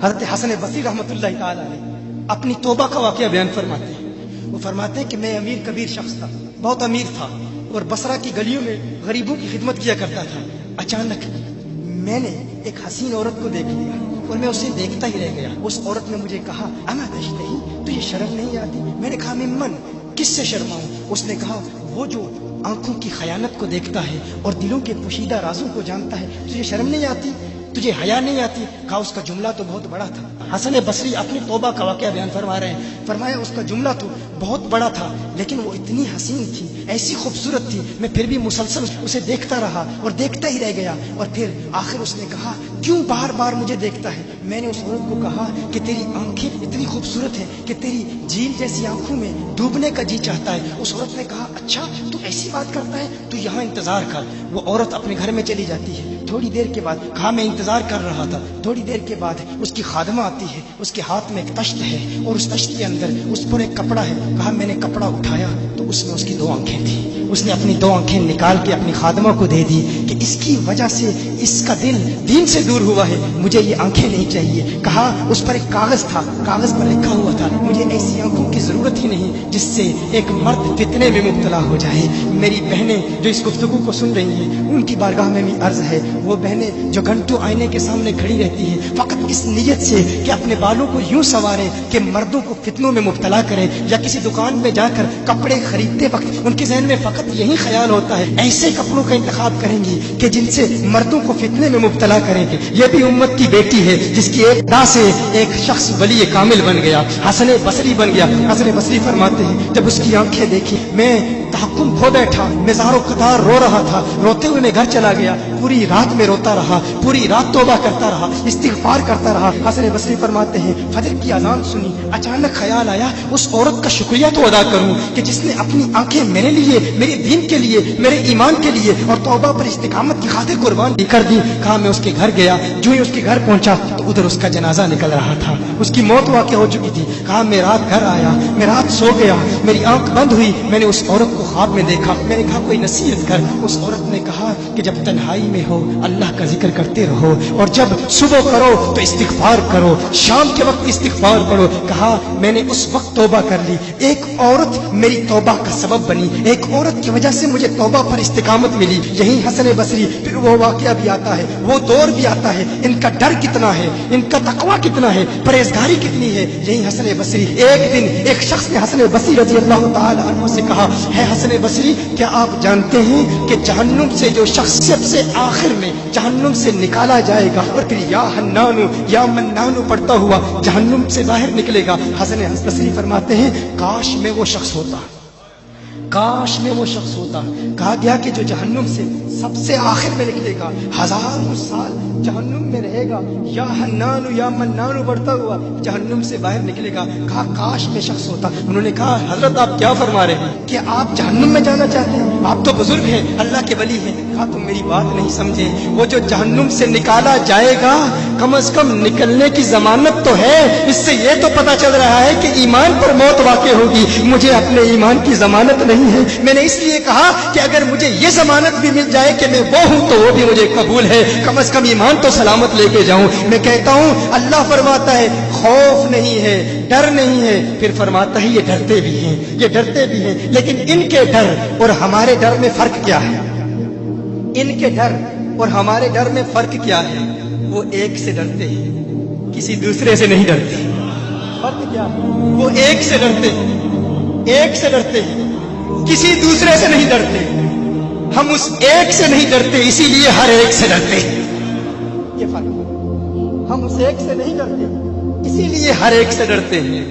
حضرت حسن بصری رحمۃ اللہ تعالی علیہ اپنی توبہ کا واقعہ بیان فرماتے ہیں۔ وہ فرماتے ہیں کہ میں امیر کبیر شخص تھا، بہت امیر تھا، اور بصرہ کی گلیوں میں غریبوں کی خدمت کیا کرتا تھا۔ اچانک میں نے ایک حسین عورت کو دیکھ لیا اور میں اسے دیکھتا ہی رہ گیا۔ اس عورت نے مجھے کہا اما تشتہی، تجھے شرم نہیں آتی؟ میں نے کہا ممن، کس سے شرماؤں؟ اس نے کہا وہ جو آنکھوں کی خیانت کو دیکھتا ہے اور دلوں کے پوشیدہ رازوں کو جانتا ہے، تجھے شرم نہیں آتی؟ تجھے حیا نہیں آتی؟ کہا اس کا جملہ تو بہت بڑا تھا۔ حسن بصری اپنی توبہ کا واقعہ بیان فرما رہے ہیں، فرمایا اس کا جملہ تو بہت بڑا تھا، لیکن وہ اتنی حسین تھی، ایسی خوبصورت تھی، میں پھر بھی مسلسل اسے دیکھتا رہا اور دیکھتا ہی رہ گیا۔ اور پھر آخر اس نے کہا کیوں بار بار مجھے دیکھتا ہے؟ میں نے اس عورت کو کہا کہ تیری آنکھیں اتنی خوبصورت ہیں کہ تیری جھیل جیسی آنکھوں میں ڈوبنے کا جی چاہتا ہے۔ اس عورت نے کہا اچھا تو ایسی بات کرتا ہے، تو یہاں انتظار کر۔ وہ عورت اپنے گھر میں چلی جاتی ہے۔ تھوڑی دیر کے بعد کہا میں انتظار کر رہا تھا، تھوڑی دیر کے بعد اس کی خادمہ آتی ہے، اس کے ہاتھ میں ایک تشت ہے اور اس تشت کے اندر اس پر ایک کپڑا ہے۔ کہا میں نے کپڑا اٹھایا تو اس میں اس کی 2 آنکھیں تھیں۔ اس نے اپنی 2 آنکھیں نکال کے اپنی خادمہ کو دے دی کہ اس کی وجہ سے اس کا دل دین سے دور ہوا ہے، مجھے یہ آنکھیں نہیں چاہیے۔ کہا اس پر ایک کاغذ تھا، کاغذ پر لکھا ہوا تھا مجھے ایسی آنکھوں کی ضرورت ہی نہیں جس سے ایک مرد فتنے میں مبتلا ہو جائے۔ میری بہنیں جو اس گفتگو کو سن رہی ہیں، ان کی بارگاہ میں بھی عرض ہے، وہ بہنیں جو گھنٹوں آئینے کے سامنے کھڑی رہتی ہیں فقط اس نیت سے کہ اپنے بالوں کو یوں سنواریں کہ مردوں کو فتنوں میں مبتلا کریں، یا کسی دکان میں جا کر کپڑے خریدتے وقت ان کے ذہن میں فقط یہی خیال ہوتا ہے ایسے کپڑوں کا انتخاب کریں گی کہ جن سے مردوں کو فتنے میں مبتلا کریں گے۔ یہ بھی امت کی بیٹی ہے جس کی ایک دا سے ایک شخص ولی کامل بن گیا، حسن بصری بن گیا۔ حسن بصری فرماتے ہیں جب اس کی آنکھیں دیکھی میں تحکم کھو بیٹھا، میں زار و قطار رو رہا تھا، روتے ہوئے میں گھر چلا گیا، پوری رات میں روتا رہا، پوری رات توبہ کرتا رہا، استغفار کرتا رہا۔ حسن بصری فرماتے ہیں فجر کی اذان سنی، اچانک خیال آیا اس عورت کا شکریہ تو ادا کروں کہ جس نے اپنی آنکھیں میرے لیے، میرے دین کے لیے، میرے ایمان کے لیے اور توبہ پر استقامت کی خاطر قربان کر دی۔ کہا میں اس کے گھر گیا، جو ہی اس کے گھر پہنچا تو ادھر اس کا جنازہ نکل رہا تھا، اس کی موت واقع ہو چکی تھی۔ کہا میں رات گھر آیا، میں رات سو گیا، میری آنکھ بند ہوئی، میں نے اس عورت کو خواب میں دیکھا، میں نے کہا کوئی نصیحت کر۔ اس عورت نے کہا کہ جب تنہائی میں ہو اللہ کا ذکر کرتے رہو، اور جب صبح کرو تو استغفار کرو، شام کے وقت استغفار پڑھو۔ کہا میں نے اس وقت توبہ کر لی، ایک عورت میری توبہ کا سبب بنی، ایک عورت کی وجہ سے مجھے توبہ پر استقامت ملی۔ یہی حسن بصری پھر وہ واقعہ بھی آتا ہے، وہ دور بھی آتا ہے، ان کا ڈر کتنا ہے، ان کا تقویٰ کتنا ہے، پرہیزگاری کتنی ہے۔ یہی حسن بصری ایک دن ایک شخص نے حسن بصری رضی اللہ تعالی عنہ سے کہا ہے حسن بصری کیا آپ جانتے ہیں کہ جہنم سے جو شخص سب سے آخر میں جہنم سے نکالا جائے گا اور پھر یا حنانو یا منانو پڑھتا ہوا جہنم سے باہر نکلے گا؟ حسن بصری فرماتے ہیں کاش میں وہ شخص ہوتا، کاش میں وہ شخص ہوتا۔ کہا گیا کہ جو جہنم سے سب سے آخر میں نکلے گا، 1000 سال جہنم میں رہے گا، یا حنانو یا منانو بڑھتا ہوا جہنم سے باہر نکلے گا۔ کہا کاش میں شخص ہوتا۔ انہوں نے کہا حضرت آپ کیا فرما رہے ہیں کہ آپ جہنم میں جانا چاہتے ہیں؟ آپ تو بزرگ ہیں، اللہ کے ولی ہیں۔ کہا تم میری بات نہیں سمجھے، وہ جو جہنم سے نکالا جائے گا کم از کم نکلنے کی ضمانت تو ہے، اس سے یہ تو پتا چل رہا ہے کہ ایمان پر موت واقع ہوگی، مجھے اپنے ایمان کی ضمانت نہیں ہے۔ میں نے اس لیے کہا کہ اگر مجھے یہ ضمانت بھی مل جائے کہ میں وہ ہوں تو وہ بھی مجھے قبول ہے، کم از کم ایمان تو سلامت لے کے جاؤں۔ میں کہتا ہوں اللہ فرماتا ہے خوف نہیں ہے، ڈر نہیں ہے، پھر فرماتا ہے یہ ڈرتے بھی ہیں، یہ ڈرتے بھی ہیں، لیکن ان کے ڈر اور ہمارے ڈر میں فرق کیا ہے؟ ان کے ڈر اور ہمارے ڈر میں فرق کیا ہے؟ وہ ایک سے ڈرتے ہیں، کسی دوسرے سے نہیں ڈرتے۔ فرق کیا ہے؟ وہ ایک سے ڈرتے ہیں، ایک سے ڈرتے ہیں، کسی دوسرے سے نہیں ڈرتے۔ ہم اس ایک سے نہیں ڈرتے، اسی لیے ہر ایک سے ڈرتے۔ یہ فرق ہے، ہم اس ایک سے نہیں ڈرتے، اسی لیے ہر ایک سے ڈرتے ہیں۔